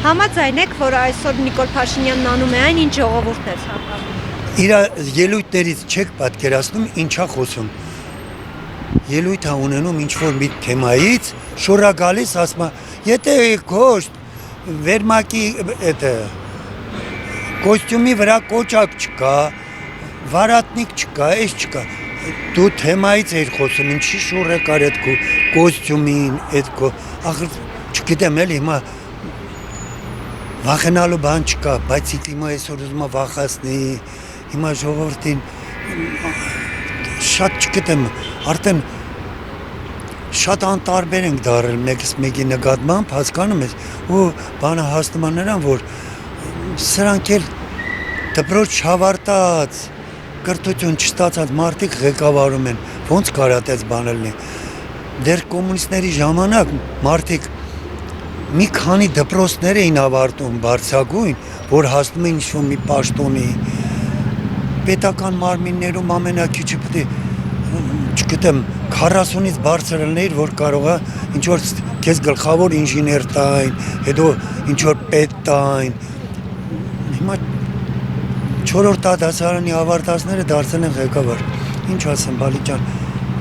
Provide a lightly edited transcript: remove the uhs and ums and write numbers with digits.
Համաձայն եք, որ այսօր Նիկոլ Փաշինյանն անում է այն, ինչ ժողովուրդն է ցանկանում։ Իր ելույթներից չեք պատկերացնում ինչա խոսում։ Ելույթ է ունենում ինչ-որ մի թեմայից, շորա գալիս ասում, եթե կոշտ վերմակի կոստյումի վրա կոճակ չկա, վարատնիկ չկա, այս չկա։ Դու թեմայից էիր խոսում, ինչի շուռ է կար այդ կոստյումին, այդ ախր չգիտեմ էլի հիմա վախենալու բան չկա, բայց հիմա այսօր ուզում եմ վախացնի, հիմա ժողովրդին շատ չգիտեմ, արդեն շատ անտարբեր ենք դարել մեկից մեկի նկատմամբ, հասկանում ես, ու բանը հասնում է նրան, որ սրանք էլ դպրոց չավարտած, կրթություն չստացած մարդիկ ղեկավարում են, ոնց կարա այդպես բան լինի։ Դեռ կոմունիստների ժամանակ մարդիկ մի քանի դպրոցներ էին ավարտում բարձրագույն, որ հասնում էին ինչ-որ մի պաշտոնի, պետական մարմիններում ամենակիչը պետք է, չգիտեմ, 40-ից բարձր լինեիր, որ կարող է ինչ-որ քեզ գլխավոր ինժեներ տային, հետո ինչ-որ պետ տային։ Հիմա 4-րդ դասարանի ավարտածները դարձել են ղեկավար։ Ինչ ասեմ, Բալի ջան,